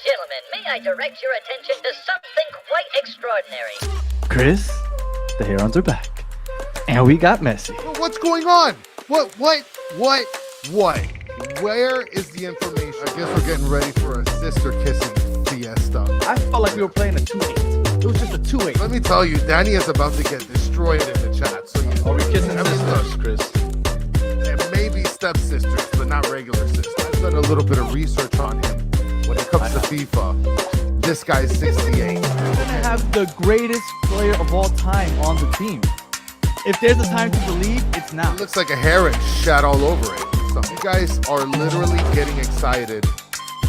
gentlemen, may I direct your attention to something quite extraordinary? Chris, the Herons are back. And we got Messi. What's going on? What? Where is the information? I guess we're getting ready for a sister kissing fiesta. I felt like we were playing a 2-8. It was just a 2-8. Let me tell you, Danny is about to get destroyed in the chat. So Are we kissing sisters, Chris? And maybe stepsisters, but not regular sisters. I've done a little bit of research on him. When it comes to FIFA, this guy's 68. We're going to have the greatest player of all time on the team. If there's a time to believe, it's now. It looks like a heron shat all over it. So you guys are literally getting excited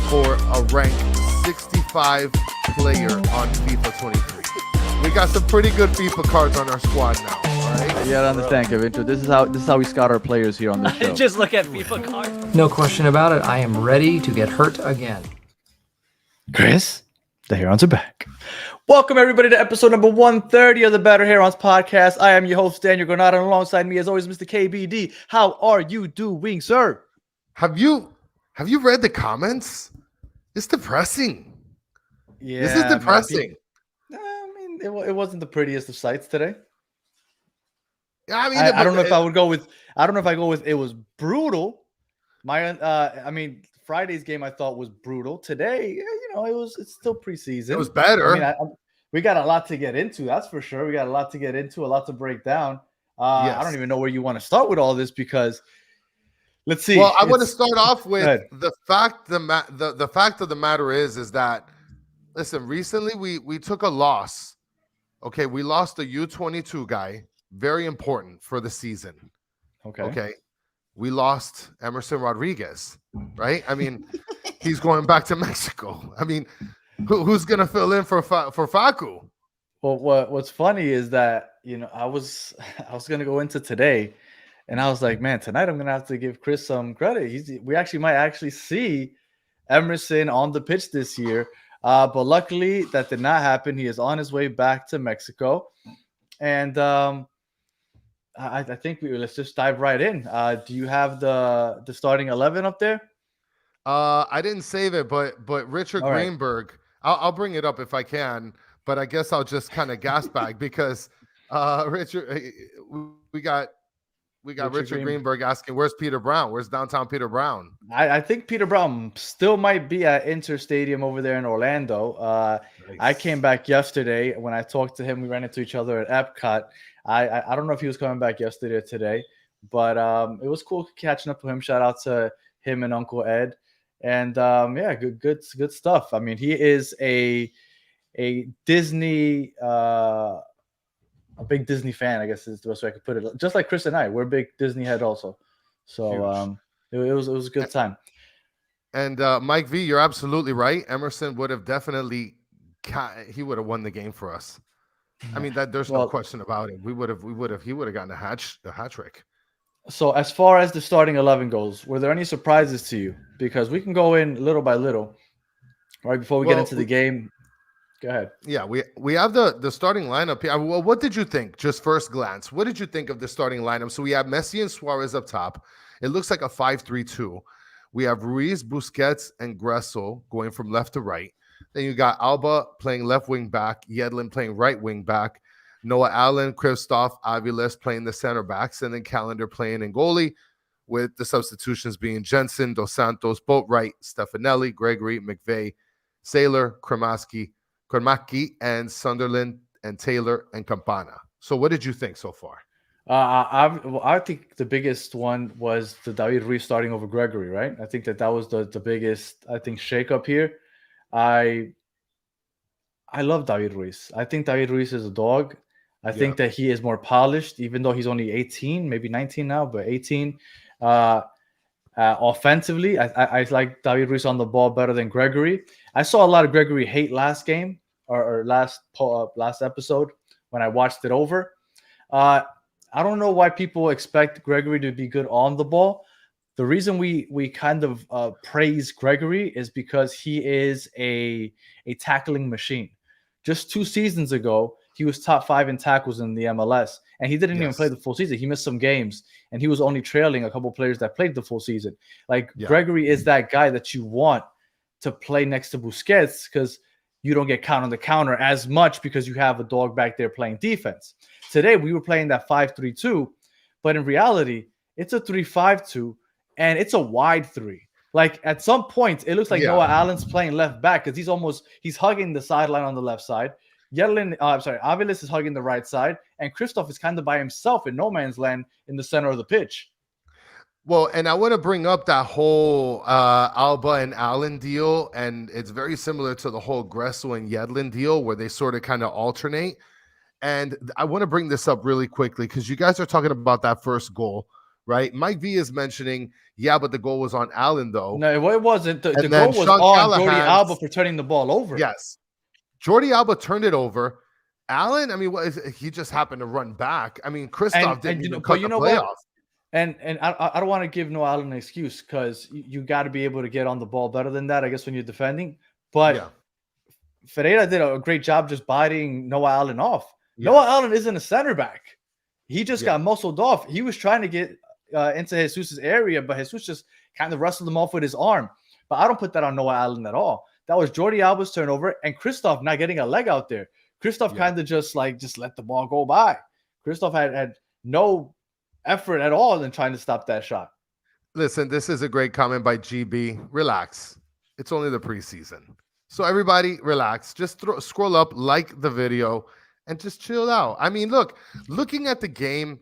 for a ranked 65 player on FIFA 23. We got some pretty good FIFA cards on our squad now. All right? You gotta understand, Kevin. This is how we scout our players here on the show. Just look at FIFA cards. No question about it. I am ready to get hurt again. Chris, the Herons are back. Welcome, everybody, to episode number 130 of the Battered Herons podcast. I am your host, Daniel Granada, and alongside me, as always, Mr. KBD. How are you doing, sir? Have you read the comments? It's depressing. Yeah, this is depressing. I mean, it wasn't the prettiest of sights today. I mean, I don't know if I would go with. I don't know if I go with. It was brutal. Friday's game I thought was brutal. Today, it's still preseason. It was better. We got a lot to get into. That's for sure. We got a lot to get into, a lot to break down. Yes. I don't even know where you want to start with all this because let's see. Well, I want to start off with the fact. The fact of the matter is that listen. Recently, we took a loss. Okay, we lost a U22 guy. Very important for the season. Okay. We lost Emerson Rodriguez, right? I mean, he's going back to Mexico. I mean, who's going to fill in for Facu? Well, what's funny is that, I was going to go into today, and I was like, man, tonight I'm going to have to give Chris some credit. We might see Emerson on the pitch this year, but luckily that did not happen. He is on his way back to Mexico, and I think let's just dive right in. Do you have the starting 11 up there? I didn't save it, but Richard Greenberg, I'll bring it up if I can, but I guess I'll just kind of gas bag because Richard, we got Richard Greenberg asking, where's Peter Brown? Where's downtown Peter Brown? I think Peter Brown still might be at Inter Stadium over there in Orlando. Nice. I came back yesterday. When I talked to him, we ran into each other at Epcot. I don't know if he was coming back yesterday or today, but it was cool catching up with him. Shout out to him and Uncle Ed. And good stuff. I mean, he is a Disney, a big Disney fan, I guess is the best way I could put it. Just like Chris and I, we're a big Disney head also. So it was a good time. And Mike V, you're absolutely right. Emerson would have definitely he would have won the game for us. I mean, there's no question about it. He would have gotten a hat trick. So as far as the starting 11 goes, were there any surprises to you? Because we can go in little by little, right before we get into the game. Go ahead. Yeah, we have the starting lineup here. Well, what did you think? Just first glance, what did you think of the starting lineup? So we have Messi and Suarez up top. It looks like a 5-3-2. We have Ruiz, Busquets, and Gressel going from left to right. Then you got Alba playing left wing back, Yedlin playing right wing back, Noah Allen, Kristoff, Aviles playing the center backs, and then Calendar playing in goalie, with the substitutions being Jensen, Dos Santos, Boatwright, Stefanelli, Gregory, McVeigh, Saylor, Kremacki, and Sunderland, and Taylor, and Campana. So what did you think so far? I think the biggest one was the David Ruiz starting over Gregory, right? I think that was the biggest, shakeup here. I love David Ruiz. I think David Ruiz is a dog. I think that he is more polished, even though he's only 18, maybe 19 now, but 18. Offensively, I like David Ruiz on the ball better than Gregory. I saw a lot of Gregory hate last game or last episode when I watched it over. I don't know why people expect Gregory to be good on the ball. The reason we kind of praise Gregory is because he is a tackling machine. Just 2 seasons ago, he was top 5 in tackles in the MLS, and he didn't even play the full season. He missed some games, and he was only trailing a couple players that played the full season. Gregory is that guy that you want to play next to Busquets because you don't get caught on the counter as much because you have a dog back there playing defense. Today, we were playing that 5-3-2, but in reality, it's a 3-5-2, and it's a wide three. Like, at some point, it looks like Noah Allen's playing left back because he's hugging the sideline on the left side. Aviles is hugging the right side, and Christoph is kind of by himself in no man's land in the center of the pitch. Well, and I want to bring up that whole Alba and Allen deal, and it's very similar to the whole Gressel and Yedlin deal where they sort of kind of alternate. And I want to bring this up really quickly because you guys are talking about that first goal, right? Mike V is mentioning, but the goal was on Allen, though. No, it wasn't. The goal was on Jordi Alba for turning the ball over. Yes. Jordi Alba turned it over. Allen, I mean, he just happened to run back. I mean, Christoph didn't even cut the play off. And I don't want to give Noah Allen an excuse because you got to be able to get on the ball better than that, I guess, when you're defending. But Ferreira did a great job just biting Noah Allen off. Yeah. Noah Allen isn't a center back. He just got muscled off. He was trying to get into Jesus' area, but Jesus just kind of wrestled him off with his arm. But I don't put that on Noah Allen at all. That was Jordi Alba's turnover and Christoph not getting a leg out there. Christoph kind of just let the ball go by. Christoph had no effort at all in trying to stop that shot. Listen, this is a great comment by GB. Relax. It's only the preseason. So everybody relax. Just scroll up, like the video, and just chill out. I mean, looking at the game,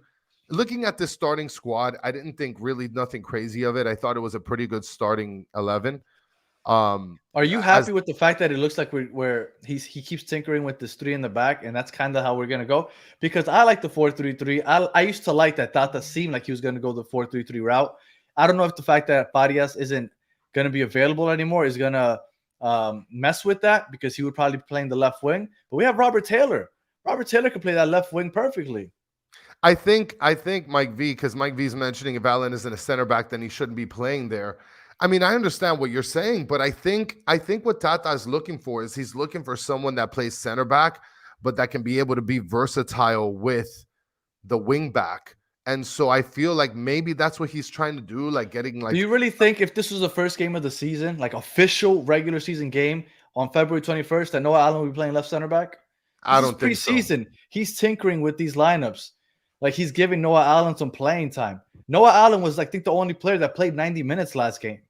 looking at the starting squad, I didn't think really nothing crazy of it. I thought it was a pretty good starting 11. Are you happy with the fact that it looks like he keeps tinkering with this 3 in the back, and that's kind of how we're gonna go? Because I like the 4-3-3. I used to like that Tata seemed like he was gonna go the 4-3-3 route. I don't know if the fact that Farias isn't gonna be available anymore is gonna mess with that because he would probably be playing the left wing. But we have Robert Taylor. Robert Taylor could play that left wing perfectly. I think Mike V, because Mike V is mentioning if Allen isn't a center back, then he shouldn't be playing there. I mean, I understand what you're saying, but I think what Tata is looking for is he's looking for someone that plays center back, but that can be able to be versatile with the wing back. And so I feel like maybe that's what he's trying to do, like getting like. Do you really think if this was the first game of the season, like official regular season game on February 21st, that Noah Allen will be playing left center back? I don't think so. Preseason, he's tinkering with these lineups. Like he's giving Noah Allen some playing time. Noah Allen was, I think, the only player that played 90 minutes last game.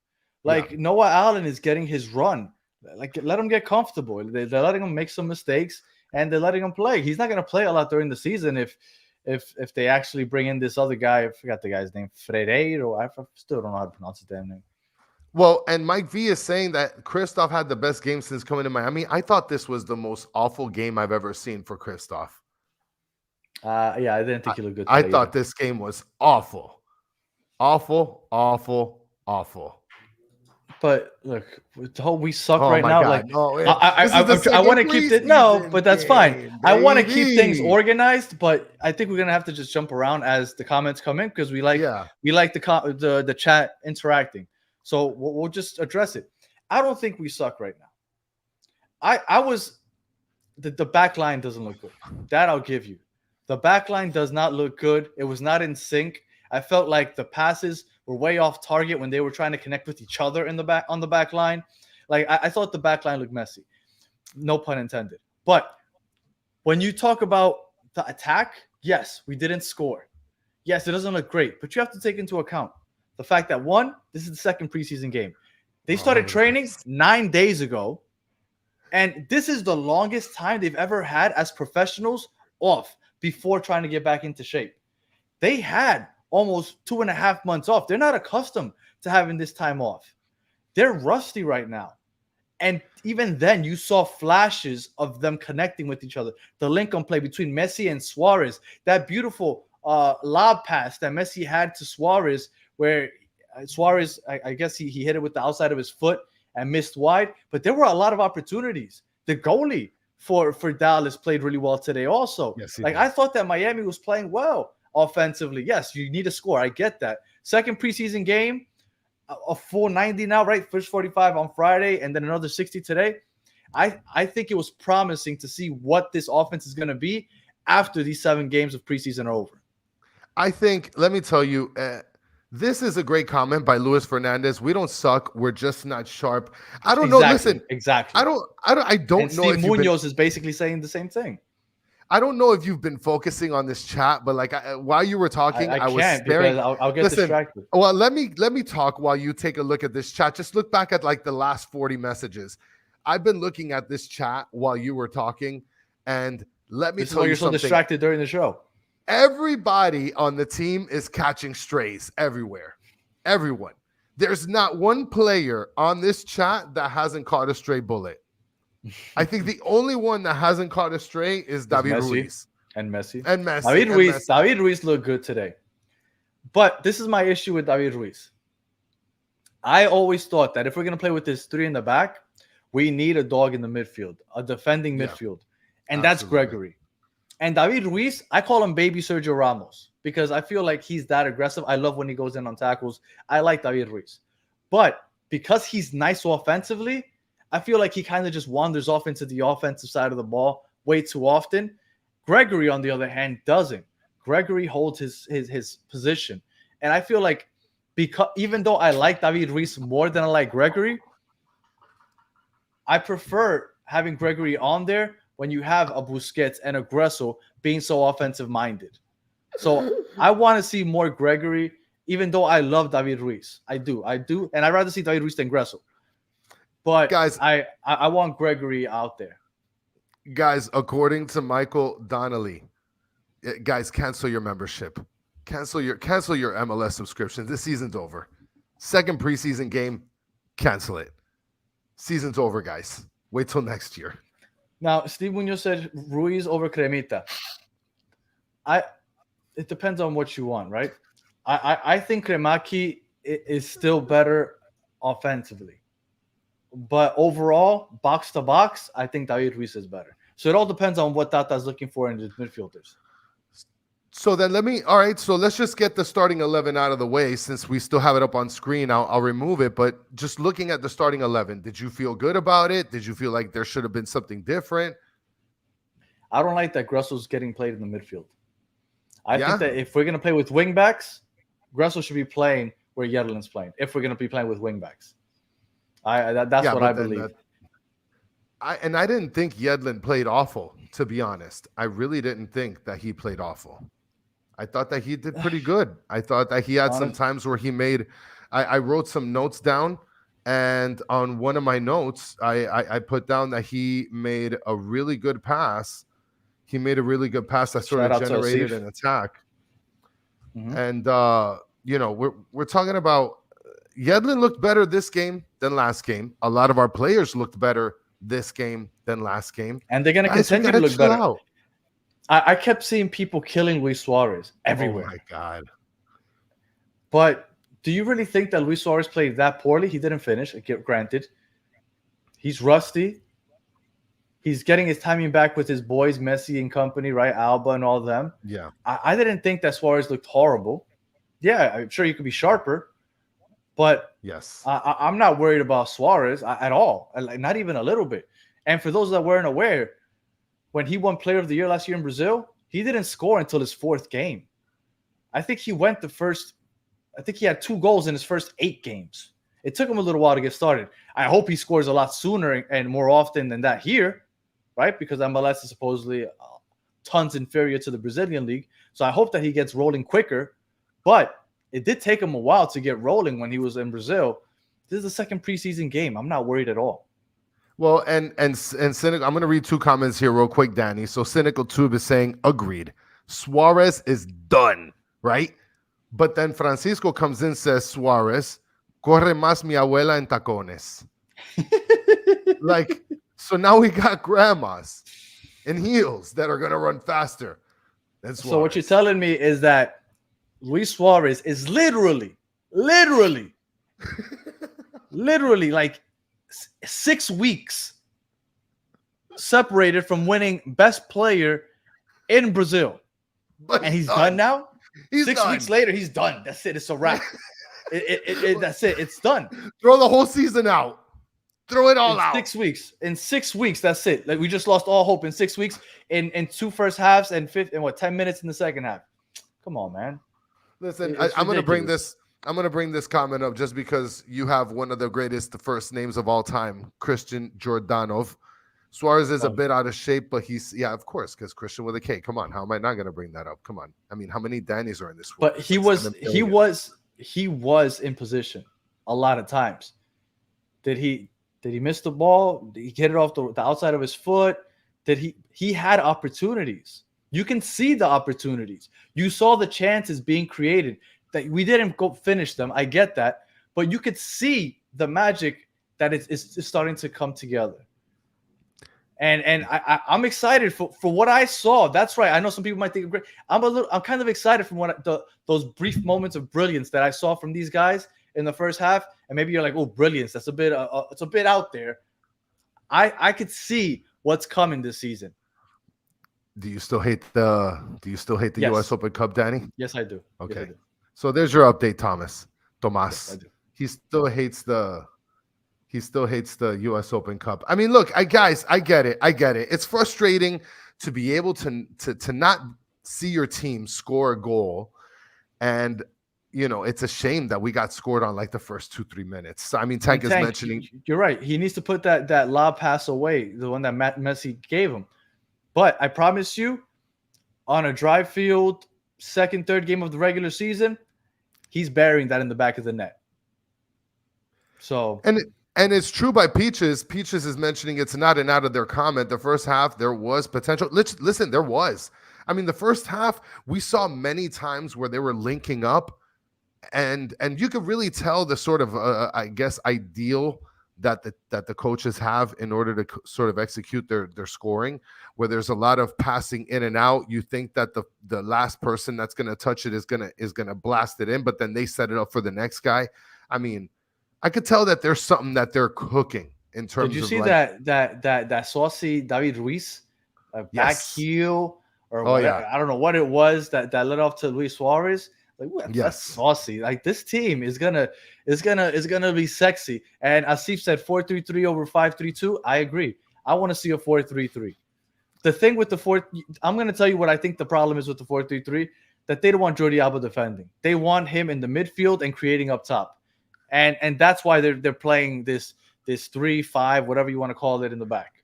Like Noah Allen is getting his run. Like let him get comfortable. They're letting him make some mistakes and they're letting him play. He's not going to play a lot during the season if they actually bring in this other guy. I forgot the guy's name, Freire. I still don't know how to pronounce his damn name. Well, and Mike V is saying that Christoph had the best game since coming to Miami. I thought this was the most awful game I've ever seen for Christoph. I didn't think he looked good. I thought this game was awful. Awful, awful, awful. But look, we suck right now. God. Like no, I want to keep it. No, but that's fine. Baby. I want to keep things organized, but I think we're gonna have to just jump around as the comments come in because we like the chat interacting. So we'll just address it. I don't think we suck right now. The back line doesn't look good. That I'll give you. The back line does not look good. It was not in sync. I felt like the passes were way off target when they were trying to connect with each other on the back line. Like I thought the back line looked messy. No pun intended. But when you talk about the attack, yes, we didn't score. Yes, it doesn't look great, but you have to take into account the fact that this is the second preseason game. They started training 9 days ago, and this is the longest time they've ever had as professionals off before trying to get back into shape. They had almost 2.5 months off. They're not accustomed to having this time off. They're rusty right now. And even then, you saw flashes of them connecting with each other. The link on play between Messi and Suarez, that beautiful lob pass that Messi had to Suarez, where Suarez, I guess he hit it with the outside of his foot and missed wide. But there were a lot of opportunities. The goalie for Dallas played really well today also. Yes, I thought that Miami was playing well offensively. Yes, you need a score. I get that. Second preseason game, a full 90 now, right? First 45 on Friday and then another 60 today. I think it was promising to see what this offense is going to be after these 7 games of preseason are over. I think, let me tell you, This is a great comment by Luis Fernandez. We don't suck. We're just not sharp. I don't know. Listen, exactly. I don't and know Steve Munoz is basically saying the same thing. I don't know if you've been focusing on this chat, but like while you were talking, I was staring. Because I'll get distracted. Well, let me talk while you take a look at this chat. Just look back at like the last 40 messages. I've been looking at this chat while you were talking, and let me tell you you're something. So distracted during the show. Everybody on the team is catching strays everywhere. Everyone. There's not one player on this chat that hasn't caught a stray bullet. I think the only one that hasn't caught a stray is David Ruiz. And Messi. David Ruiz looked good today. But this is my issue with David Ruiz. I always thought that if we're going to play with this 3 in the back, we need a dog in the midfield, a defending midfield. And that's Gregory. And David Ruiz, I call him baby Sergio Ramos because I feel like he's that aggressive. I love when he goes in on tackles. I like David Ruiz. But because he's nice offensively, I feel like he kind of just wanders off into the offensive side of the ball way too often. Gregory, on the other hand, doesn't. Gregory holds his position. And I feel like because even though I like David Ruiz more than I like Gregory, I prefer having Gregory on there when you have a Busquets and a Gressel being so offensive-minded. So I want to see more Gregory, even though I love David Ruiz. I do. And I'd rather see David Ruiz than Gressel. But guys, I want Gregory out there. Guys, according to Michael Donnelly, guys, cancel your membership. Cancel your MLS subscription. This season's over. Second preseason game, cancel it. Season's over, guys. Wait till next year. Now, Steve Munoz said Ruiz over Cremita. It depends on what you want, right? I think Cremaki is still better offensively. But overall, box to box, I think David Ruiz is better. So it all depends on what Tata's looking for in the midfielders. So then let's just get the starting 11 out of the way since we still have it up on screen. I'll remove it, but just looking at the starting 11, did you feel good about it? Did you feel like there should have been something different? I don't like that Gressel's getting played in the midfield. I think that if we're going to play with wingbacks, Gressel should be playing where Yedlin's playing, if we're going to be playing with wingbacks. That's what I believe. I didn't think Yedlin played awful, to be honest. I really didn't think that he played awful. I thought that he did pretty good. I thought that he had some times where he made I wrote some notes down, and on one of my notes, I put down that he made a really good pass. He made a really good pass that sort of generated an attack. Mm-hmm. And we're talking about Yedlin looked better this game than last game. A lot of our players looked better this game than last game. And they're going to continue to look better. I kept seeing people killing Luis Suarez everywhere. Oh, my God. But do you really think that Luis Suarez played that poorly? He didn't finish, granted. He's rusty. He's getting his timing back with his boys, Messi and company, right? Alba and all of them. Yeah. I didn't think that Suarez looked horrible. Yeah, I'm sure you could be sharper. But yes, I'm not worried about Suarez at all, not even a little bit. And for those that weren't aware, when he won Player of the Year last year in Brazil, he didn't score until his 4th game. I think he had 2 goals in his first 8 games. It took him a little while to get started. I hope he scores a lot sooner and more often than that here, right? Because MLS is supposedly tons inferior to the Brazilian league. So I hope that he gets rolling quicker. But it did take him a while to get rolling when he was in Brazil. This is the second preseason game. I'm not worried at all. Well, and Cynical, I'm going to read 2 comments here real quick, Danny. So Cynical Tube is saying, agreed. Suarez is done, right? But then Francisco comes in and says, Suarez, corre más mi abuela en tacones. Like, so now we got grandmas in heels that are going to run faster than Suarez. So what you're telling me is that Luis Suarez is literally like 6 weeks separated from winning best player in Brazil. And he's done now? 6 weeks later, he's done. That's it. It's a wrap. That's it. It's done. Throw the whole season out. Throw it all out. 6 weeks. In 6 weeks, that's it. Like we just lost all hope in 6 weeks in 2 first halves and 10 minutes in the second half. Come on, man. Listen, I'm going to bring this. I'm going to bring this comment up just because you have one of the greatest first names of all time, Christian Jordanov. Suarez is a bit out of shape, but yeah, of course, because Christian with a K. Come on, how am I not going to bring that up? Come on. I mean, how many Dannies are in this world? But he was in position a lot of times. Did he miss the ball? Did he get it off the outside of his foot? He had opportunities. You can see the opportunities. You saw the chances being created. That we didn't go finish them. I get that, but you could see the magic that it's starting to come together. And I'm excited for what I saw. That's right. I know some people might think I'm kind of excited from those brief moments of brilliance that I saw from these guys in the first half. And maybe you're like, oh, brilliance. That's it's a bit out there. I could see what's coming this season. Do you still hate the Yes. US Open Cup, Danny? Yes, I do. Okay. Yes, I do. So there's your update, Tomas. Yes, I do. He still hates the US Open Cup. I mean, look, I get it. It's frustrating to be able to not see your team score a goal. And it's a shame that we got scored on like the first 2-3 minutes. So, I mean, Tank is mentioning. You're right. He needs to put that lob pass away, the one that Messi gave him. But I promise you, on a dry field, second, third game of the regular season, he's burying that in the back of the net. So and it's true by Peaches. Peaches is mentioning it's not an out of their comment. The first half, there was potential. Listen, there was. I mean, the first half, we saw many times where they were linking up, and you could really tell the sort of, I guess, ideal that the coaches have in order to sort of execute their scoring, where there's a lot of passing in and out. You think that the last person that's going to touch it is going to blast it in, but then they set it up for the next guy. I mean, I could tell that there's something that they're cooking in terms of. Did you see that saucy David Ruiz back heel or whatever? Yeah. I don't know what it was that led off to Luis Suarez. Like, what? Yes, that's saucy. Like, this team is gonna be sexy. And Asif said 4-3-3 over 5-3-2. I agree. I want to see a 4-3-3. The thing with I'm gonna tell you what I think the problem is with the 4-3-3. That they don't want Jordi Alba defending. They want him in the midfield and creating up top. And that's why they're playing this 3-5, whatever you want to call it, in the back.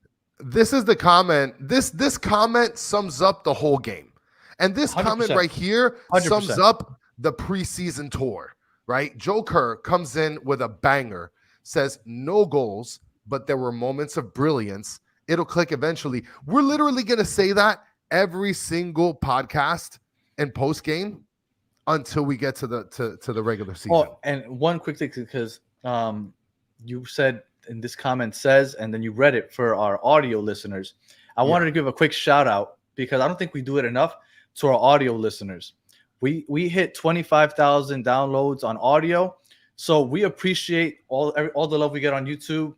This is the comment. This comment sums up the whole game. And this 100%. Comment right here 100%. Sums up the preseason tour, right? Joe Kerr comes in with a banger, says no goals, but there were moments of brilliance. It'll click eventually. We're literally going to say that every single podcast and post game until we get to the regular season. Oh, and one quick thing, because you said, and this comment says, and then you read it for our audio listeners. I wanted to give a quick shout out because I don't think we do it enough to our audio listeners. We hit 25,000 downloads on audio, so we appreciate all the love we get on YouTube.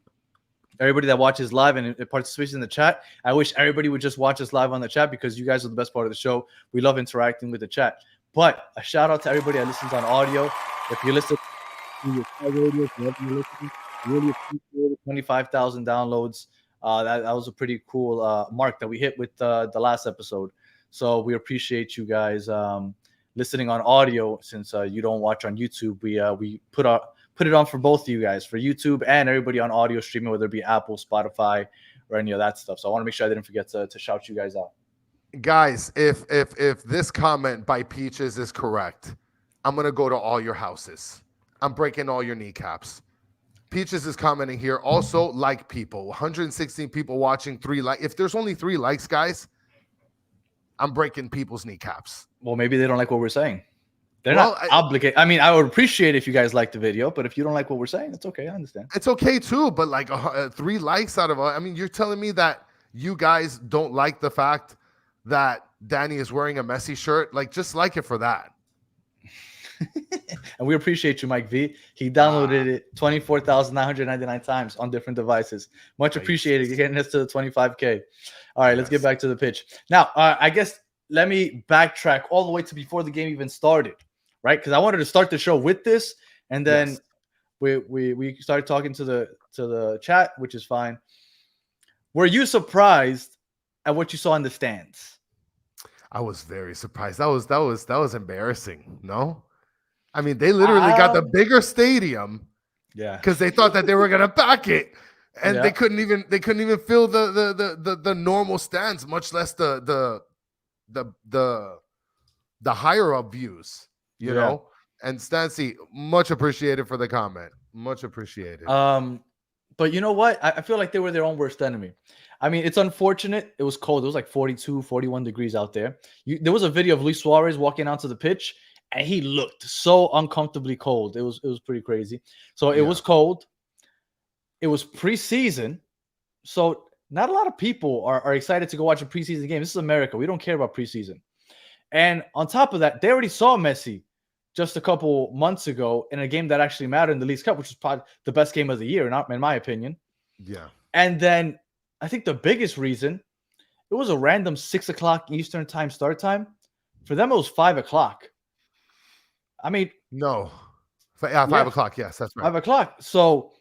Everybody that watches live and participates in the chat. I wish everybody would just watch us live on the chat because you guys are the best part of the show. We love interacting with the chat. But a shout out to everybody that listens on audio. If you listen to your radio, wherever you're listening, really appreciate it. 25,000 downloads. That was a pretty cool mark that we hit with the last episode. So we appreciate you guys listening on audio. Since you don't watch on YouTube, we put it on for both of you guys, for YouTube and everybody on audio streaming, whether it be Apple, Spotify, or any of that stuff. So I want to make sure I didn't forget to shout you guys out. Guys, if this comment by Peaches is correct, I'm going to go to all your houses. I'm breaking all your kneecaps. Peaches is commenting here. Also, like people. 116 people watching, 3 likes. If there's only 3 likes, guys, I'm breaking people's kneecaps. Well, maybe they don't like what we're saying. They're not obligated. I mean, I would appreciate if you guys like the video, but if you don't like what we're saying, it's okay. I understand. It's okay too, but like 3 likes out of I mean, you're telling me that you guys don't like the fact that Danny is wearing a Messi shirt? Like, just like it for that. And we appreciate you, Mike V. He downloaded it 24,999 times on different devices. Much appreciated. You're getting us to the 25K. All right, let's get back to the pitch. Now, I guess let me backtrack all the way to before the game even started, right? Because I wanted to start the show with this, and then we started talking to the chat, which is fine. Were you surprised at what you saw in the stands? I was very surprised. That was embarrassing. No, I mean, they literally got the bigger stadium. Yeah, because they thought that they were gonna pack it, and Yeah. they couldn't even fill the normal stands, much less the higher up views. You know. And Stancy, much appreciated for the comment. Much appreciated. But you know what? I feel like they were their own worst enemy. I mean, it's unfortunate. It was cold. It was like 42, 41 degrees out there. There was a video of Luis Suarez walking onto the pitch, and he looked so uncomfortably cold. It was pretty crazy. So it was cold. It was preseason. So not a lot of people are excited to go watch a preseason game. This is America. We don't care about preseason. And on top of that, they already saw Messi just a couple months ago in a game that actually mattered in the League Cup, which was probably the best game of the year, not in my opinion. Yeah. And then I think the biggest reason, it was a random 6 o'clock Eastern time start time. For them, it was 5 o'clock. I mean, no. 5 o'clock. Yes, that's right. 5 o'clock. So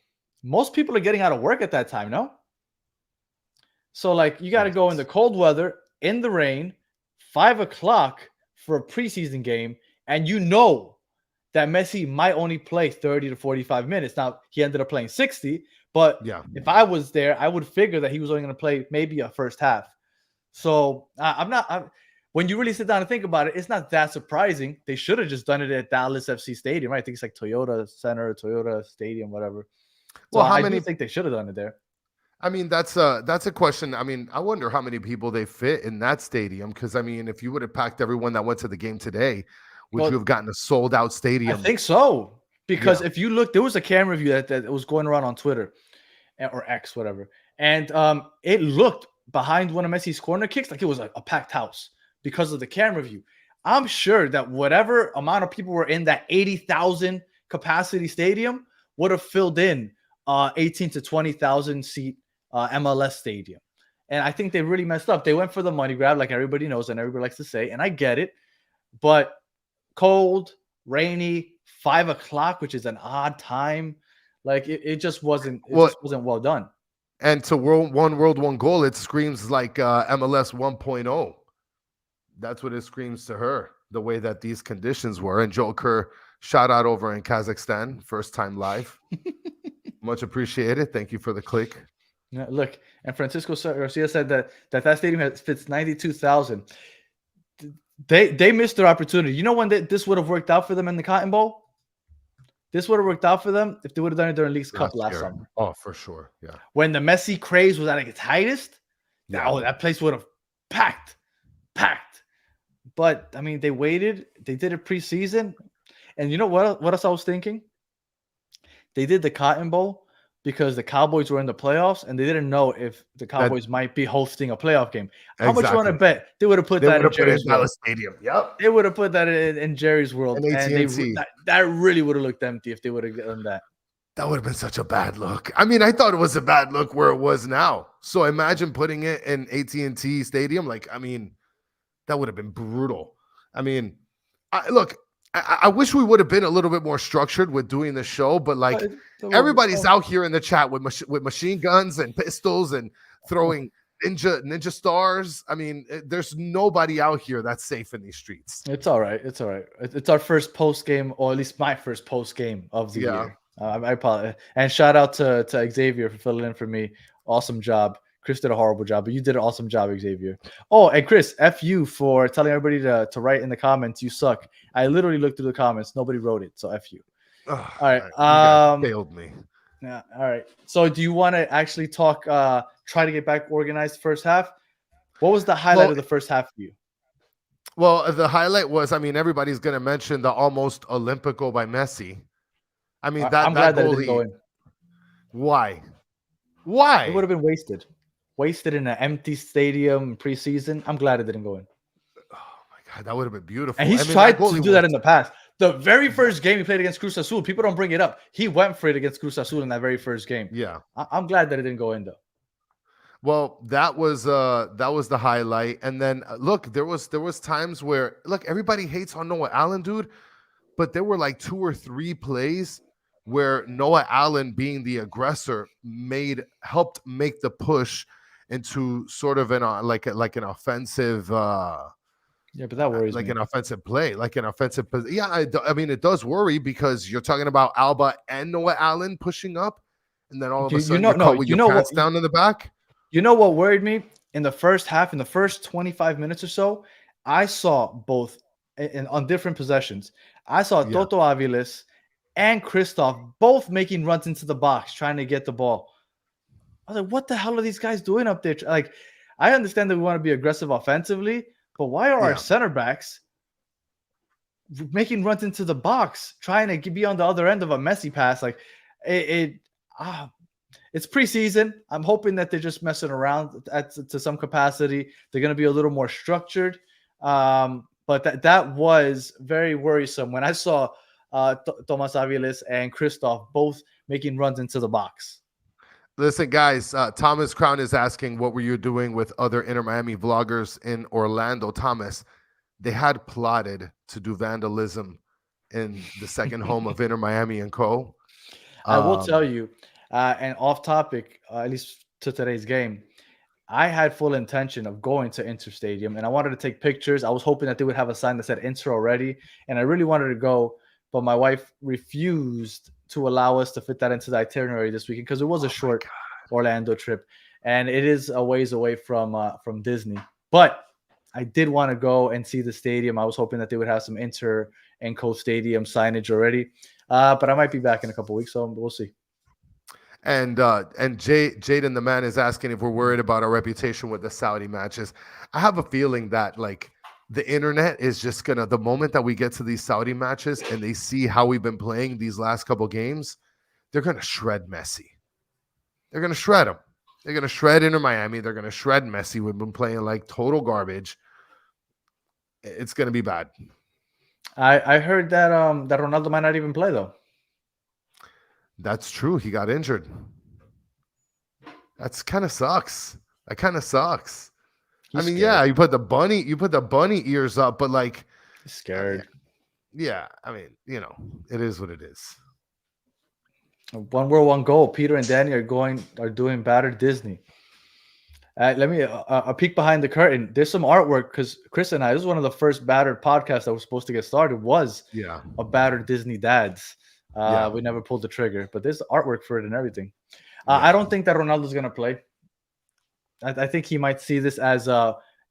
most people are getting out of work at that time, no? So, like, you got to go in the cold weather, in the rain, 5 o'clock for a preseason game, and you know that Messi might only play 30 to 45 minutes. Now, he ended up playing 60, but if I was there, I would figure that he was only going to play maybe a first half. So, when you really sit down and think about it, it's not that surprising. They should have just done it at Dallas FC Stadium, right? I think it's like Toyota Center, Toyota Stadium, whatever. So Well, I do think they should have done it there. I mean, that's a question. I mean, I wonder how many people they fit in that stadium. Because I mean, if you would have packed everyone that went to the game today, would you have gotten a sold out stadium? I think so. Because if you look, there was a camera view that was going around on Twitter or X, whatever. And it looked behind one of Messi's corner kicks like it was a packed house because of the camera view. I'm sure that whatever amount of people were in that 80,000 capacity stadium would have filled in 18 to 20,000 seat MLS stadium. And I think they really messed up. They went for the money grab, like everybody knows and everybody likes to say, and I get it. But cold, rainy, 5 o'clock, which is an odd time, like it just wasn't. Just wasn't well done. And to one goal, it screams like MLS 1.0. That's what it screams to her. The way that these conditions were. And Joe Kerr, shout out over in Kazakhstan, first time live. Much appreciated. Thank you for the click. Yeah, look, and Francisco Garcia said that stadium fits 92,000. They missed their opportunity. You know when this would have worked out for them in the Cotton Bowl? This would have worked out for them if they would have done it during League's Cup last summer. Oh, for sure. Yeah. When the Messi craze was at its highest, that place would have packed. But I mean, they waited. They did it preseason, and you know what else I was thinking? They did the Cotton Bowl because the Cowboys were in the playoffs, and they didn't know if the Cowboys might be hosting a playoff game. How much you want to bet they would have put that in Jerry's World? Stadium? Yep. They would have put that in Jerry's World, and that really would have looked empty if they would have done that. That would have been such a bad look. I mean, I thought it was a bad look where it was now. So imagine putting it in AT&T Stadium. Like, I mean, that would have been brutal. I mean, I wish we would have been a little bit more structured with doing the show, but like everybody's out here in the chat with machine guns and pistols and throwing ninja stars. I mean, there's nobody out here that's safe in these streets. It's all right. It's all right. It's our first post game, or at least my first post game of the year. I apologize. And shout out to Xavier for filling in for me. Awesome job. Chris did a horrible job, but you did an awesome job, Xavier. Oh, and Chris, F you for telling everybody to write in the comments, you suck. I literally looked through the comments. Nobody wrote it, so F you. All right. You guys failed me. Yeah. All right. So do you want to actually talk, try to get back organized first half? What was the highlight of the first half for you? Well, the highlight was, I mean, everybody's going to mention the almost Olympic goal by Messi. I mean, I'm glad that it didn't go in. Why? It would have been wasted in an empty stadium preseason. I'm glad it didn't go in. Oh my God, that would have been beautiful. And he's tried to do that in the past. The very first game he played against Cruz Azul, people don't bring it up. He went for it against Cruz Azul in that very first game. Yeah, I'm glad that it didn't go in though. Well, that was the highlight. And then look, there was times where everybody hates on Noah Allen, dude, but there were like 2 or 3 plays where Noah Allen, being the aggressor, helped make the push into sort of an offensive Yeah, but that worries like me. an offensive play, like an offensive. Yeah, I mean, it does worry because you're talking about Alba and Noah Allen pushing up, and then all of a sudden you're caught with your pants down in the back. You know what worried me in the first half, in the first 25 minutes or so, I saw both on different possessions. I saw Yeah. Toto Aviles and Christoph both making runs into the box trying to get the ball. I was like, what the hell are these guys doing up there? Like, I understand that we want to be aggressive offensively, but why are our center backs making runs into the box, trying to be on the other end of a Messi pass? Like, it's preseason. I'm hoping that they're just messing around to some capacity. They're going to be a little more structured. But that was very worrisome when I saw Tomas Aviles and Christoph both making runs into the box. Listen, guys, Thomas Crown is asking, what were you doing with other Inter Miami vloggers in Orlando? Thomas, they had plotted to do vandalism in the second home of Inter Miami and Co. I will tell you, and off topic, at least to today's game, I had full intention of going to Inter Stadium, and I wanted to take pictures. I was hoping that they would have a sign that said Inter already, and I really wanted to go, but my wife refused to allow us to fit that into the itinerary this weekend because it was a short Orlando trip, and it is a ways away from Disney. But I did want to go and see the stadium. I was hoping that they would have some Inter and Co Stadium signage already, but I might be back in a couple weeks, so we'll see. And Jaden the man is asking if we're worried about our reputation with the Saudi matches. I have a feeling that like the internet is just gonna, the moment that we get to these Saudi matches and they see how we've been playing these last couple games, they're gonna shred Messi. They're gonna shred him. They're gonna shred Inter Miami. They're gonna shred Messi. We've been playing like total garbage. It's gonna be bad. I heard that that Ronaldo might not even play though. That's true. He got injured. That's kind of sucks. That kind of sucks. He's I mean, scared. yeah, you put the bunny ears up, but like, He's scared. Yeah, I mean, it is what it is. One world, one goal. Peter and Danny are doing Battered Disney. Let me a peek behind the curtain. There's some artwork because Chris and I, this is one of the first Battered podcasts that was supposed to get started. Was a Battered Disney Dads. We never pulled the trigger, but there's artwork for it and everything. I don't think that Ronaldo's gonna play. I think he might see this as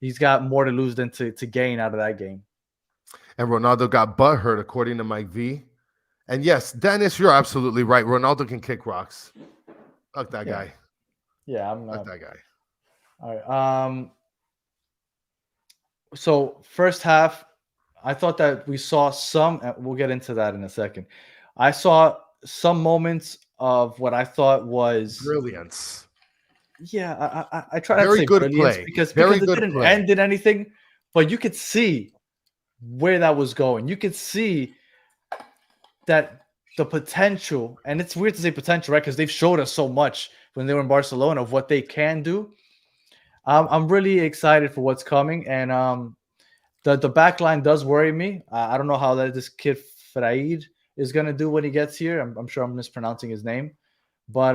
he's got more to lose than to gain out of that game. And Ronaldo got butthurt, according to Mike V. And yes, Dennis, you're absolutely right. Ronaldo can kick rocks. Fuck that guy. Yeah, I'm not. Fuck that guy. All right. So first half, I thought that we saw some. We'll get into that in a second. I saw some moments of what I thought was brilliance. Yeah, I try not to say good brilliance play. because Very it good didn't play. end in anything, but you could see where that was going. You could see that the potential, and it's weird to say potential, right? Because they've showed us so much when they were in Barcelona of what they can do. I'm really excited for what's coming, and the back line does worry me. I don't know how this kid Fraid is going to do when he gets here. I'm sure I'm mispronouncing his name, but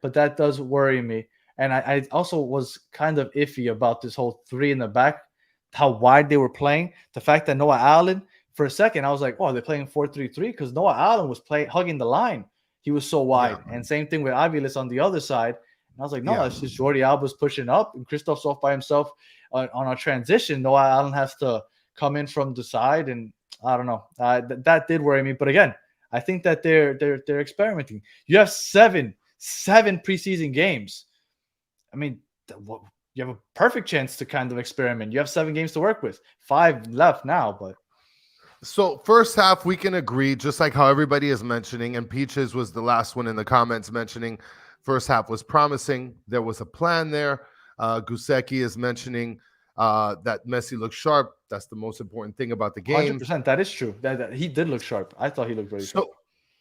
that does worry me. And I also was kind of iffy about this whole three in the back, how wide they were playing. The fact that Noah Allen, for a second, I was like, oh, they're playing 4-3-3 because Noah Allen was hugging the line. He was so wide. Yeah. And same thing with Aviles on the other side. And I was like, no, it's just Jordi Alba's pushing up and Christoph's off by himself on a transition. Noah Allen has to come in from the side. And I don't know. That did worry me. But again, I think that they're experimenting. You have seven preseason games. I mean, you have a perfect chance to kind of experiment. You have 7 games to work with, 5 left now. But so first half, we can agree, just like how everybody is mentioning, and Peaches was the last one in the comments mentioning first half was promising. There was a plan there. Gusecki is mentioning that Messi looked sharp. That's the most important thing about the game. 100%. That is true. That he did look sharp. I thought he looked really sharp.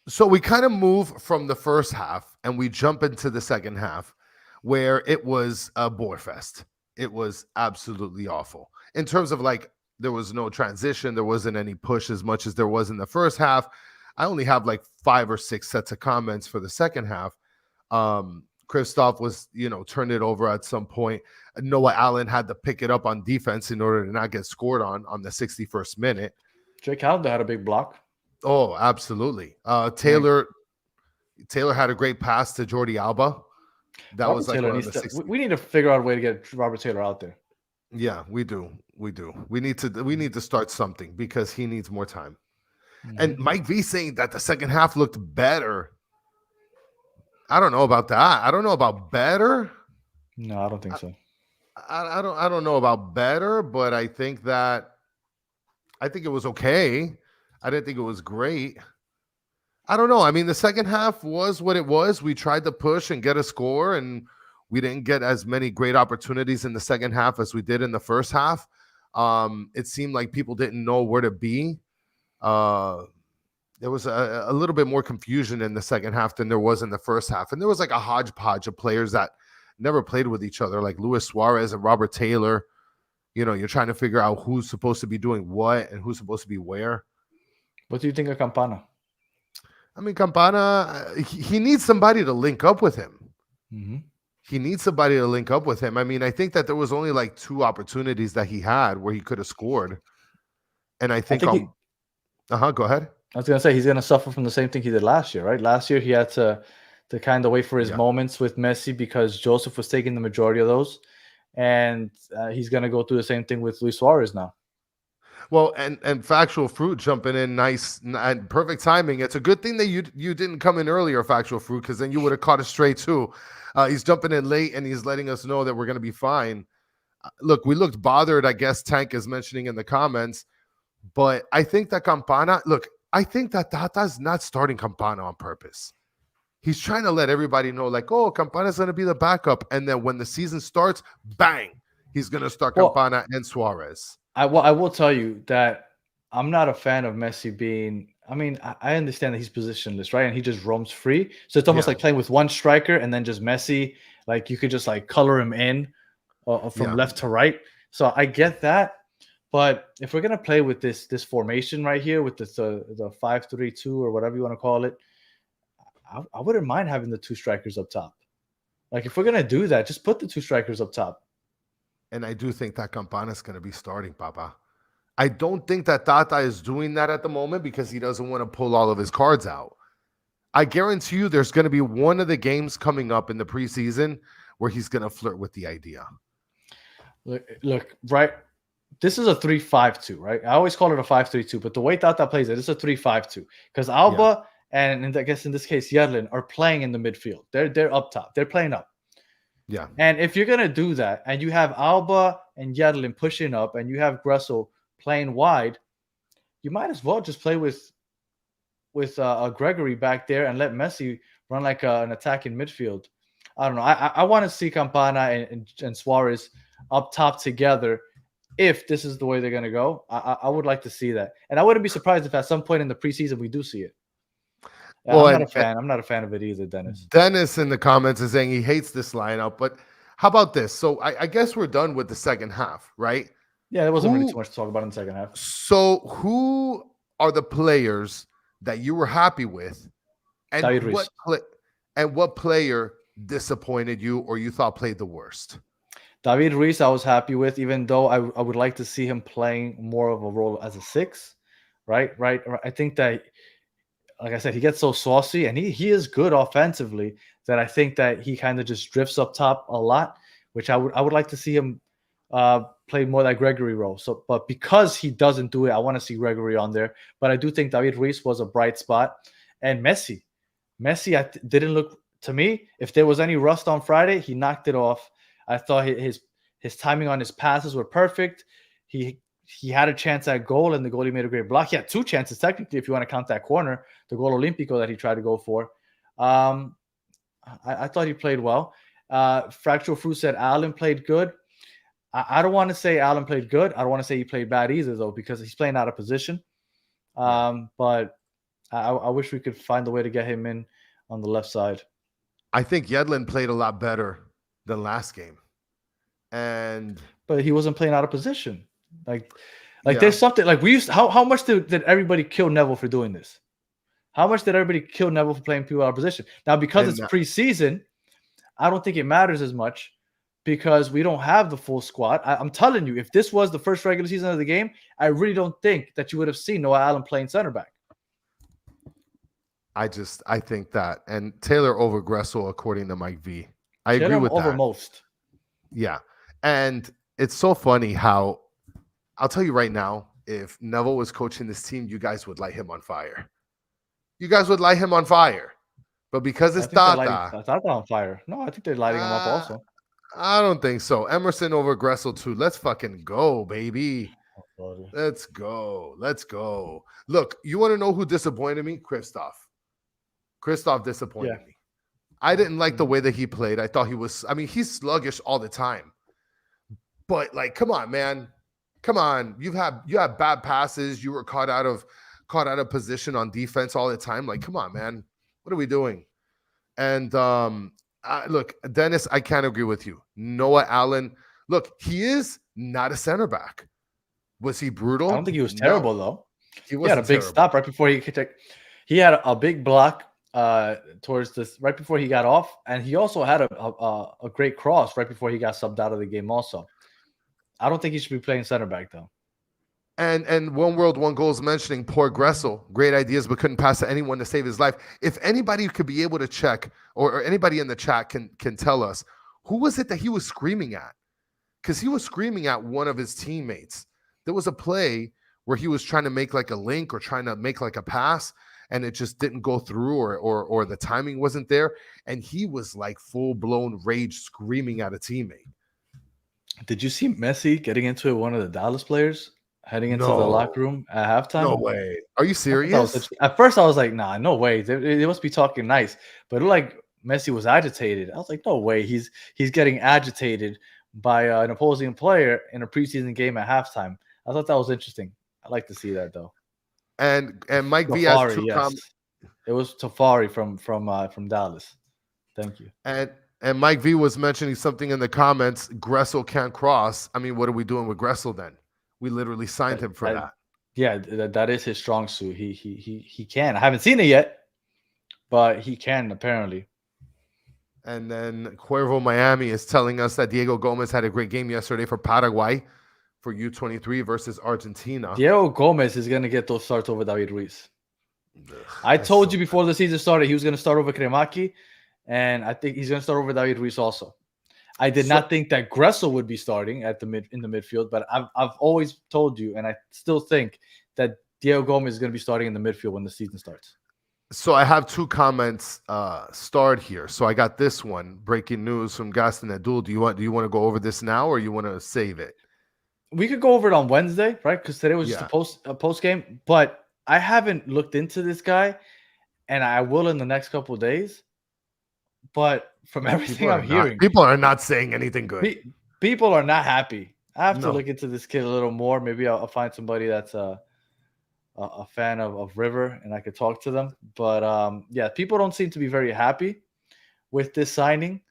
So we kind of move from the first half and we jump into the second half, where it was a bore fest. It was absolutely awful. In terms of like, there was no transition. There wasn't any push as much as there was in the first half. I only have like 5 or 6 sets of comments for the second half. Kristoff was, turned it over at some point. Noah Allen had to pick it up on defense in order to not get scored on the 61st minute. Jake Calder had a big block. Oh, absolutely. Taylor had a great pass to Jordi Alba. That Robert was like Taylor around the 60. we need to figure out a way to get Robert Taylor out there. Yeah, we do. We need to start something because he needs more time. Mm-hmm. And Mike V saying that the second half looked better. I don't know about that. I don't know about better. No, I don't think so. I don't know about better, but I think it was okay. I didn't think it was great. I don't know. I mean, the second half was what it was. We tried to push and get a score, and we didn't get as many great opportunities in the second half as we did in the first half. It seemed like people didn't know where to be. There was a little bit more confusion in the second half than there was in the first half. And there was like a hodgepodge of players that never played with each other, like Luis Suarez and Robert Taylor. You're trying to figure out who's supposed to be doing what and who's supposed to be where. What do you think of Campana? I mean, Campana, he needs somebody to link up with him. Mm-hmm. He needs somebody to link up with him. I mean, I think that there was only like 2 opportunities that he had where he could have scored. And I think, go ahead. I was going to say, he's going to suffer from the same thing he did last year, right? Last year, he had to kind of wait for his moments with Messi because Joseph was taking the majority of those. And he's going to go through the same thing with Luis Suarez now. Well, and Factual Fruit jumping in nice and perfect timing. It's a good thing that you didn't come in earlier, Factual Fruit, because then you would have caught it straight too. He's jumping in late and he's letting us know that we're going to be fine. Look, we looked bothered, I guess Tank is mentioning in the comments, but I think that Campana, I think that Tata's not starting Campana on purpose. He's trying to let everybody know, like, oh, Campana's going to be the backup. And then when the season starts, bang, he's going to start Campana and Suarez. I will tell you that I'm not a fan of Messi being – I mean, I understand that he's positionless, right? And he just roams free. So it's almost like playing with one striker and then just Messi. Like, you could just, like, color him in from left to right. So I get that. But if we're going to play with this formation right here with the 5-3-2 or whatever you want to call it, I wouldn't mind having the 2 strikers up top. Like, if we're going to do that, just put the 2 strikers up top. And I do think that Campana is going to be starting, Papa. I don't think that Tata is doing that at the moment because he doesn't want to pull all of his cards out. I guarantee you there's going to be one of the games coming up in the preseason where he's going to flirt with the idea. Look, right? This is a 3-5-2, right? I always call it a 5-3-2, but the way Tata plays it's a 3-5-2 because Alba and I guess in this case Yedlin are playing in the midfield. They're up top. They're playing up. Yeah. And if you're going to do that and you have Alba and Yedlin pushing up and you have Gressel playing wide, you might as well just play with Gregory back there and let Messi run like an attacking midfield. I don't know. I want to see Campana and Suarez up top together if this is the way they're going to go. I would like to see that. And I wouldn't be surprised if at some point in the preseason we do see it. Well, I'm not a fan of it either, Dennis. Dennis in the comments is saying he hates this lineup, but how about this? So I guess we're done with the second half, right? Yeah, there wasn't really too much to talk about in the second half. So who are the players that you were happy with? And what player disappointed you or you thought played the worst? David Ruiz, I was happy with, even though I would like to see him playing more of a role as a 6, right? I think that, like I said, he gets so saucy and he is good offensively that I think that he kind of just drifts up top a lot, which I would like to see him play more that Gregory role. So, but because he doesn't do it, I want to see Gregory on there. But I do think David Ruiz was a bright spot. And Messi, didn't look, to me, if there was any rust on Friday, he knocked it off. I thought his timing on his passes were perfect. He had a chance at goal, and the goalie made a great block. He had 2 chances, technically, if you want to count that corner, the goal Olympico that he tried to go for. I thought he played well. Fractual Fruit said Allen played good. I don't want to say Allen played good. I don't want to say he played bad either, though, because he's playing out of position. But I wish we could find a way to get him in on the left side. I think Yedlin played a lot better than last game. But he wasn't playing out of position. There's something like we used. How much did everybody kill Neville for doing this? How much did everybody kill Neville for playing people out of position? Now, because it's preseason, I don't think it matters as much because we don't have the full squad. I'm telling you, if this was the first regular season of the game, I really don't think that you would have seen Noah Allen playing center back. I think that. And Taylor over Gressel, according to Mike V. I agree with over that. most. Yeah. And it's so funny how, I'll tell you right now, if Neville was coaching this team, you guys would light him on fire. You guys would light him on fire. But because it's Tata. Tata on fire. No, I think they're lighting him up also. I don't think so. Emerson over Gressel too. Let's fucking go, baby. Let's go. Let's go. Look, you want to know who disappointed me? Kristoff disappointed me. I didn't like the way that he played. I thought he's sluggish all the time. But like, come on, man. Come on. You have bad passes. You were caught out of position on defense all the time. Like, come on, man. What are we doing? And look, Dennis, I can't agree with you. Noah Allen, look, he is not a center back. Was he brutal? I don't think he was terrible though. He had a big stop right before he had a big block towards this right before he got off, and he also had a great cross right before he got subbed out of the game also. I don't think he should be playing center back though. And One World, One Goal is mentioning poor Gressel. Great ideas, but couldn't pass to anyone to save his life. If anybody could be able to check, or anybody in the chat can tell us, who was it that he was screaming at? Because he was screaming at one of his teammates. There was a play where he was trying to make like a link or trying to make like a pass, and it just didn't go through, or the timing wasn't there. And he was like full-blown rage screaming at a teammate. Did you see Messi getting into one of the Dallas players? Heading into the locker room at halftime? No way. Are you serious? At first, I was like, nah, no way. They must be talking nice. But it looked like Messi was agitated. I was like, no way. He's getting agitated by an opposing player in a preseason game at halftime. I thought that was interesting. I'd like to see that, though. And Mike V has two comments. It was Tafari from Dallas. Thank you. And Mike V was mentioning something in the comments. Gressel can't cross. I mean, what are we doing with Gressel then? We literally signed him for that. Yeah, that is his strong suit. He can. I haven't seen it yet, but he can apparently. And then Cuervo Miami is telling us that Diego Gomez had a great game yesterday for Paraguay for U23 versus Argentina. Diego Gomez is going to get those starts over David Ruiz. I told you before the season started he was going to start over Kremaki, and I think he's going to start over David Ruiz also. I did not think that Gressel would be starting in the midfield, but I've always told you, and I still think that Diego Gomez is going to be starting in the midfield when the season starts. So I have two comments starred here. So I got this one, breaking news from Gaston Adul. Do you want to go over this now, or you want to save it? We could go over it on Wednesday, right? Because today was just a post game. But I haven't looked into this guy, and I will in the next couple of days. But from everything I'm hearing, people are not saying anything good. People are not happy. I have to look into this kid a little more. Maybe I'll find somebody that's a fan of River, and I could talk to them. But people don't seem to be very happy with this signing.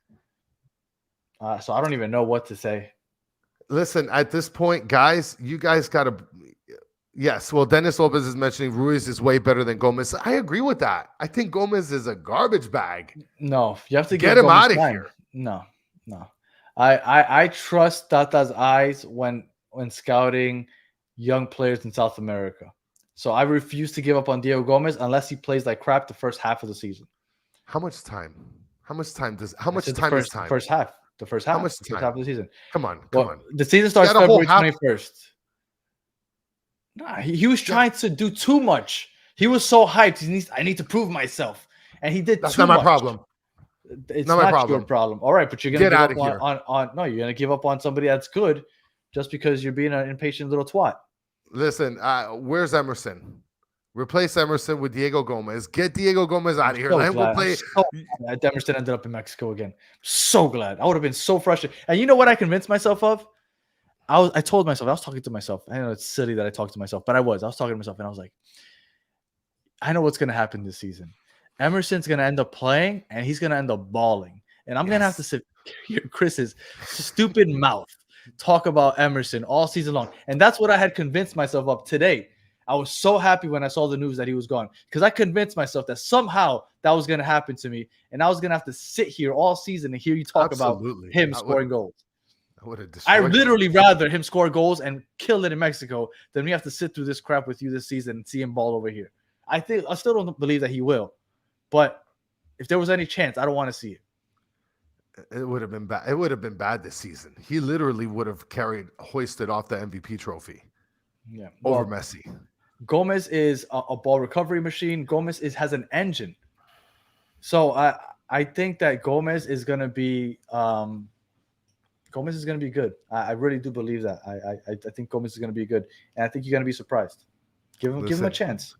So I don't even know what to say. Listen, at this point, guys, you guys got to. Yes, well, Dennis Lopez is mentioning Ruiz is way better than Gomez. I agree with that. I think Gomez is a garbage bag. No, you have to get him out of here. No. I trust Tata's eyes when scouting young players in South America. So I refuse to give up on Diego Gomez unless he plays like crap the first half of the season. How much time? How much time is time? The first half. How much time? Half of the season. Come on. The season starts February 21st. Nah, he was trying to do too much. He was so hyped. I need to prove myself, and he did. That's too not my much. Problem. It's not my problem. Your problem. All right, but you're gonna get out of here. You're gonna give up on somebody that's good just because you're being an impatient little twat. Listen, where's Emerson? Replace Emerson with Diego Gomez. Get Diego Gomez out of here. Let him play. Emerson ended up in Mexico again. So glad. I would have been so frustrated. And you know what I convinced myself of? I told myself, I was talking to myself. I know it's silly that I talked to myself, but I was talking to myself, and I was like, I know what's going to happen this season. Emerson's going to end up playing, and he's going to end up balling. And I'm going to have to sit here, Chris's stupid mouth, talk about Emerson all season long. And that's what I had convinced myself of today. I was so happy when I saw the news that he was gone because I convinced myself that somehow that was going to happen to me, and I was going to have to sit here all season and hear you talk about him scoring goals. I literally rather him score goals and kill it in Mexico than we have to sit through this crap with you this season and see him ball over here. I still don't believe that he will, but if there was any chance, I don't want to see it. It would have been bad. It would have been bad this season. He literally would have hoisted off the MVP trophy. Yeah, over Messi. Gomez is a ball recovery machine. Gomez has an engine. So I think that Gomez is going to be good. I really do believe that. I think Gomez is going to be good, and I think you're going to be surprised. Give him a chance.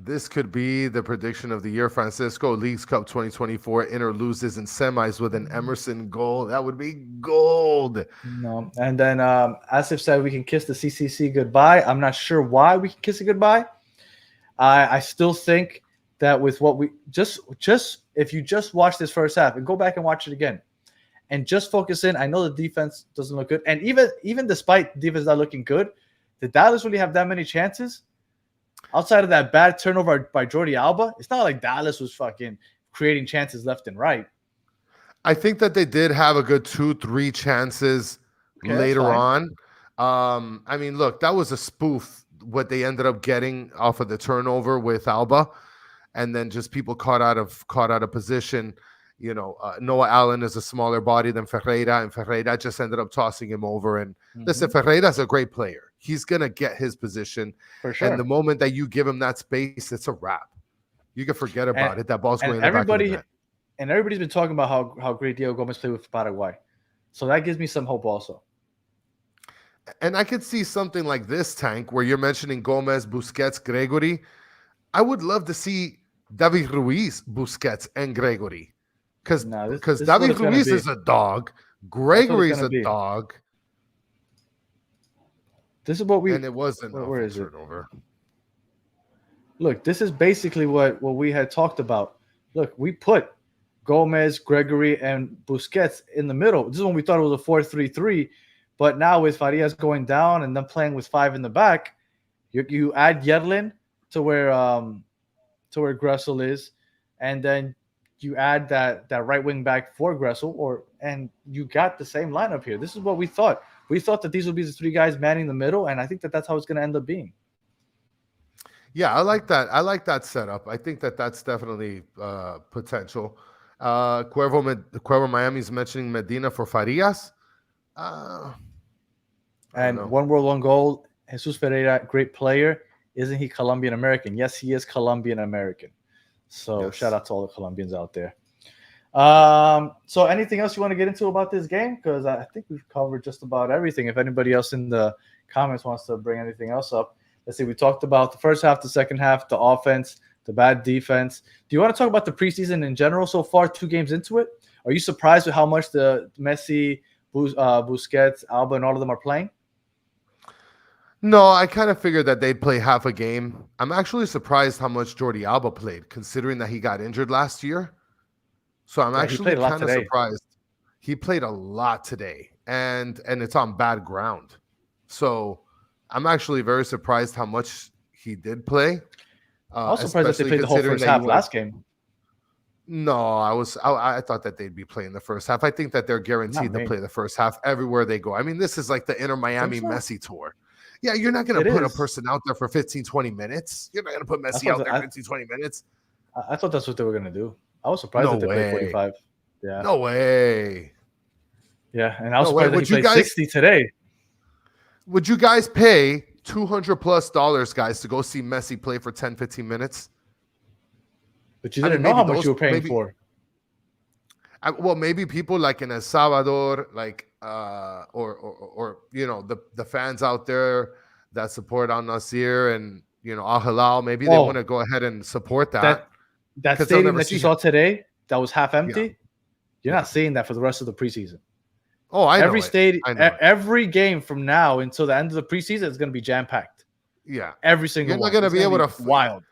This could be the prediction of the year, Francisco. Leagues Cup 2024. Inter loses in semis with an Emerson goal. That would be gold. No, and then Asif said we can kiss the CCC goodbye. I'm not sure why we can kiss it goodbye. I still think that with what we just if you just watch this first half and go back and watch it again, and just focus in. I know the defense doesn't look good, and even despite the defense not looking good, did Dallas really have that many chances? Outside of that bad turnover by Jordi Alba, it's not like Dallas was fucking creating chances left and right. I think that they did have a good 2-3 chances later on. I mean, look, that was a spoof what they ended up getting off of the turnover with Alba, and then just people caught out of position. You know, Noah Allen is a smaller body than Ferreira, and Ferreira just ended up tossing him over. And listen, Ferreira's a great player. He's going to get his position. For sure. And the moment that you give him that space, it's a wrap. You can forget about it. That ball's going in the back of the net. And everybody's been talking about how great Diego Gomez played with Paraguay. So that gives me some hope also. And I could see something like this, Tank, where you're mentioning Gomez, Busquets, Gregory. I would love to see David Ruiz, Busquets, and Gregory. Because David Ruiz is a dog. Gregory's a dog. This is what we... And it wasn't where is turnover. Look, this is basically what we had talked about. Look, we put Gomez, Gregory, and Busquets in the middle. This is when we thought it was a 4-3-3. But now with Farias going down and then playing with 5 in the back, you add Yedlin to where Gressel is, and then you add that right wing back for Gressel, and you got the same lineup here. This is what we thought. We thought that these would be the 3 guys manning the middle, and I think that that's how it's going to end up being. Yeah, I like that. I like that setup. I think that that's definitely potential. Cuervo Miami's mentioning Medina for Farias. And one world, one goal. Jesus Ferreira, great player. Isn't he Colombian American? Yes, he is Colombian American. So yes. Shout out to all the Colombians out there. So anything else you want to get into about this game? Because I think we've covered just about everything. If anybody else in the comments wants to bring anything else up. Let's see. We talked about the first half, the second half, the offense, the bad defense. Do you want to talk about the preseason in general so far, 2 games into it? Are you surprised with how much the Messi, Busquets, Alba, and all of them are playing? No, I kind of figured that they'd play half a game. I'm actually surprised how much Jordi Alba played, considering that he got injured last year. So I'm actually kind of surprised. He played a lot today, and it's on bad ground. So I'm actually very surprised how much he did play. I was surprised that they played the whole first half last game. No, I thought that they'd be playing the first half. I think that they're guaranteed to play the first half everywhere they go. I mean, this is like the Inter Miami Messi tour. Yeah, you're not going to put a person out there for 15, 20 minutes. You're not going to put Messi out there 15, 20 minutes. I thought that's what they were going to do. I was surprised that they played 45. Yeah. No way. Yeah, and I was surprised that he played 60 today. Would you guys pay $200+ guys, to go see Messi play for 10, 15 minutes? But you didn't know how much you were paying for. Well, maybe people like in El Salvador, like or you know, the fans out there that support Al Nassr and, you know, Al Hilal, maybe they want to go ahead and support that. That stadium that you saw today that was half empty, you're not seeing that for the rest of the preseason. Oh, I know. Every stadium, every game from now until the end of the preseason is going to be jam packed. Yeah, every single. You're not going to be able to wild.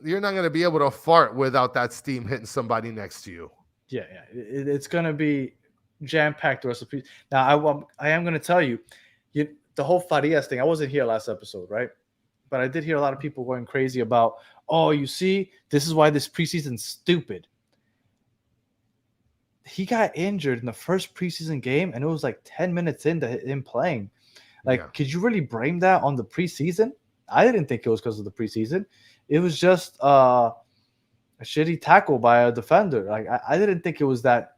You're not going to be able to fart without that steam hitting somebody next to you. Yeah. It's going to be jam packed the rest of the preseason. Now, I am going to tell you, the whole Farias thing. I wasn't here last episode, right? but I did hear a lot of people going crazy about, oh, you see, this is why this preseason's stupid. He got injured in the first preseason game, and it was like 10 minutes into him playing. Like, could you really blame that on the preseason? I didn't think it was because of the preseason. It was just a shitty tackle by a defender. Like, I didn't think it was that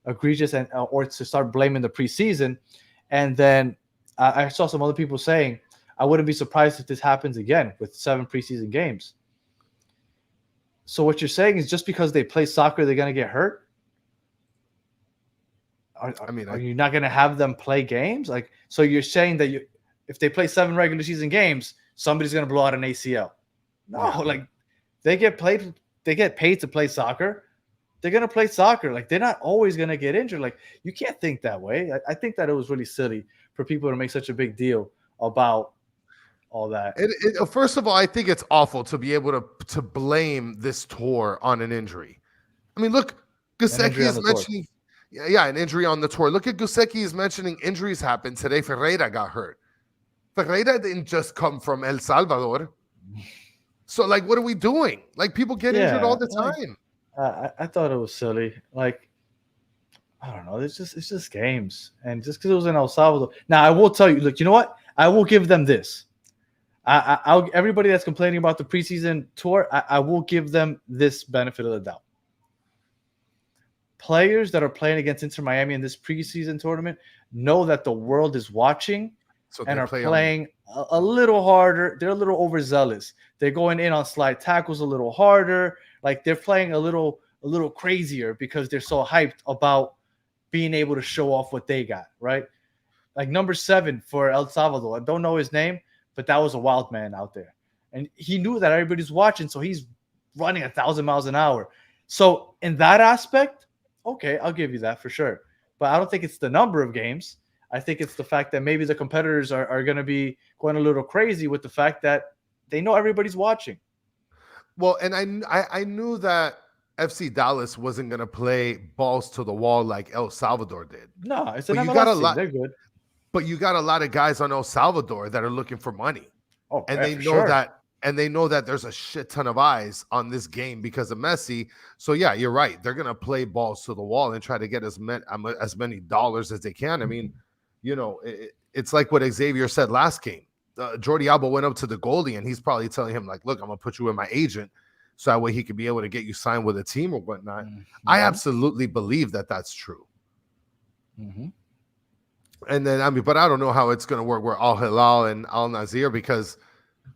egregious, and or to start blaming the preseason. And then I saw some other people saying, I wouldn't be surprised if this happens again with 7 preseason games. So what you're saying is just because they play soccer, they're going to get hurt? Are you not going to have them play games? Like, so you're saying that if they play 7 regular season games, somebody's going to blow out an ACL? No, like they get paid to play soccer. They're going to play soccer. Like, they're not always going to get injured. Like, you can't think that way. I think that it was really silly for people to make such a big deal about all that. First of all, I think it's awful to be able to blame this tour on an injury. I mean, look, Gusecki is mentioning an injury on the tour. Look at Gusecki is mentioning injuries happened today. Ferreira got hurt. Ferreira didn't just come from El Salvador. So, like, what are we doing? Like, people get injured all the time. I thought it was silly. Like, I don't know. It's just games, and just because it was in El Salvador. Now, I will tell you. Look, you know what? I will give them this. I'll everybody that's complaining about the preseason tour, I will give them this benefit of the doubt. Players that are playing against Inter Miami in this preseason tournament know that the world is watching, and are playing a little harder. They're a little overzealous. They're going in on slide tackles a little harder. Like, they're playing a little crazier because they're so hyped about being able to show off what they got, right? Like, number 7 for El Salvador, I don't know his name, but that was a wild man out there. And he knew that everybody's watching, so he's running 1,000 miles an hour. So in that aspect, okay, I'll give you that for sure. But I don't think it's the number of games. I think it's the fact that maybe the competitors are going to be going a little crazy with the fact that they know everybody's watching. Well, and I knew that FC Dallas wasn't going to play balls to the wall like El Salvador did. No, it's an MLS team. They're good. But you got a lot of guys on El Salvador that are looking for money. Oh, and they know that, and they know that there's a shit ton of eyes on this game because of Messi. So yeah, you're right. They're gonna play balls to the wall and try to get as many dollars as they can. I mean, you know, it's like what Xavier said last game. Jordi Alba went up to the goalie and he's probably telling him, like, look, I'm gonna put you in my agent so that way he could be able to get you signed with a team or whatnot. Mm-hmm. I absolutely believe that that's true. Mm-hmm. And then, I mean, but I don't know how it's going to work with Al Hilal and Al Nazir because,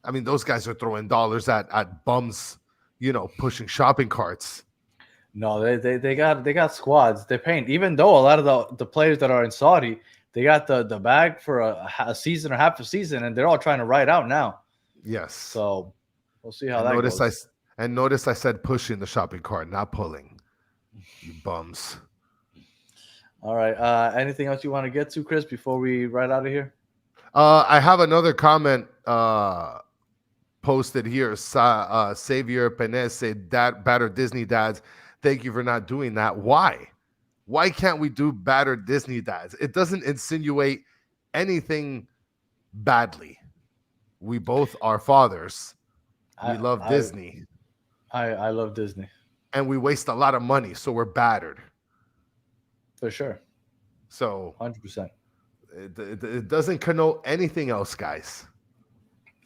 I mean, those guys are throwing dollars at bums, you know, pushing shopping carts. No, they got squads. They're paying, even though a lot of the players that are in Saudi, they got the bag for a season or half a season, and they're all trying to ride out now. Yes. So we'll see how that goes. Notice I said pushing the shopping cart, not pulling. You bums. All right. Anything else you want to get to, Chris, before we ride out of here? I have another comment posted here. Xavier Penez said, Battered Disney Dads, thank you for not doing that. Why? Why can't we do Battered Disney Dads? It doesn't insinuate anything badly. We both are fathers. We love Disney. I love Disney. And we waste a lot of money, so we're battered. For sure. So 100%. It doesn't connote anything else, guys.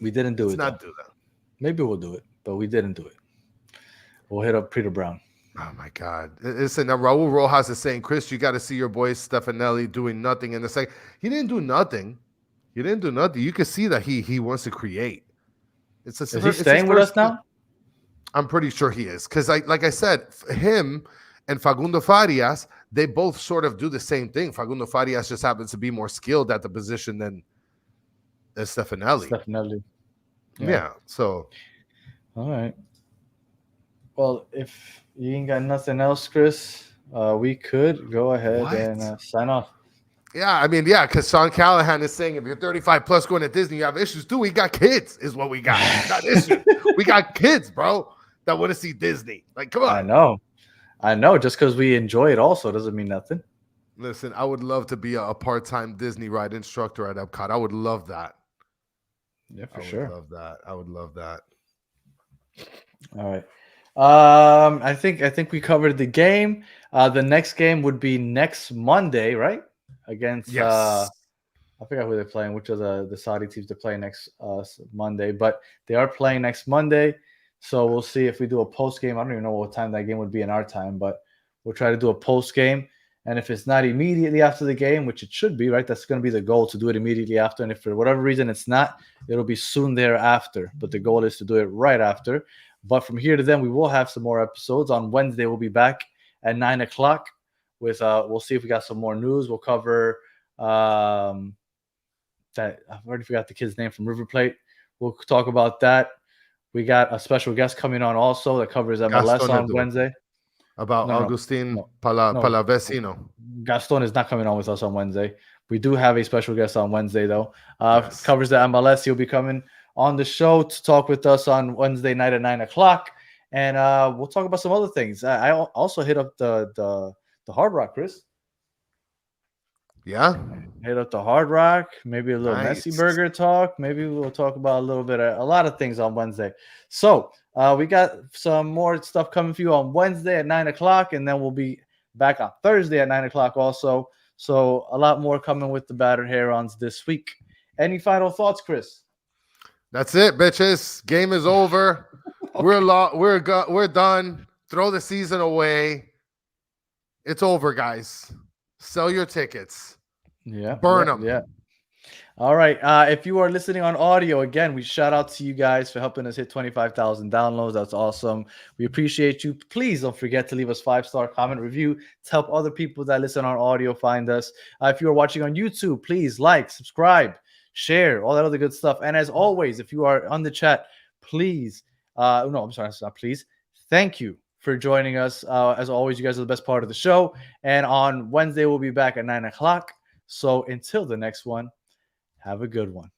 We didn't do it. Let's not do that. Maybe we'll do it, but we didn't do it. We'll hit up Peter Brown. Oh my God! Listen, Raul Rojas is saying, Chris, you got to see your boy Stefanelli doing nothing in the second. He didn't do nothing. He didn't do nothing. You can see that he wants to create. Is he staying with us now? I'm pretty sure he is because, like I said, him and Facundo Farias, they both sort of do the same thing. Facundo Farias just happens to be more skilled at the position than Stefanelli. Yeah. So, all right. Well, if you ain't got nothing else, Chris, we could go ahead and sign off. Yeah, I mean, yeah, because Sean Callahan is saying if you're 35 plus going to Disney, you have issues too. We got kids, is what we got. Not issues. We got kids, bro, that want to see Disney. Like, come on. I know. Just because we enjoy it also doesn't mean nothing. Listen, I would love to be a part-time Disney ride instructor at Epcot. I would love that. Yeah, for I would sure. love that. I would love that. All right. I think we covered the game. The next game would be next Monday, right? Against Yes. I forgot who they're playing, which of the Saudi teams they're playing next Monday, but they are playing next Monday. So we'll see if we do a post game. I don't even know what time that game would be in our time, but we'll try to do a post game. And if it's not immediately after the game, which it should be, right? That's going to be the goal, to do it immediately after. And if for whatever reason it's not, it'll be soon thereafter. But the goal is to do it right after. But from here to then, we will have some more episodes. On Wednesday, we'll be back at 9 o'clock with we'll see if we got some more news. We'll cover that I've already forgot the kid's name from River Plate. We'll talk about that. We got a special guest coming on also that covers MLS Gaston on Edu. Wednesday. About No, Agustin no. Palavecino. Gaston is not coming on with us on Wednesday. We do have a special guest on Wednesday, though. Yes. Covers the MLS. He'll be coming on the show to talk with us on Wednesday night at 9 o'clock. And we'll talk about some other things. I also hit up the Hard Rock, Chris. Yeah. Hit up the Hard Rock. Maybe a little Nice. Messi burger talk. Maybe we'll talk about a lot of things on Wednesday. So we got some more stuff coming for you on Wednesday at 9 o'clock. And then we'll be back on Thursday at 9 o'clock also. So a lot more coming with the Battered Herons this week. Any final thoughts, Chris? That's it, bitches. Game is over. Okay. We're done. Throw the season away. It's over, guys. Sell your tickets. Yeah. Burn them. Yeah. All right. If you are listening on audio, again, we shout out to you guys for helping us hit 25,000 downloads. That's awesome. We appreciate you. Please don't forget to leave us 5-star comment review to help other people that listen on audio find us. If you are watching on YouTube, please like, subscribe, share, all that other good stuff. And as always, if you are on the chat, please, please. Thank you for joining us. As always, you guys are the best part of the show. And on Wednesday, we'll be back at 9 o'clock. So until the next one, have a good one.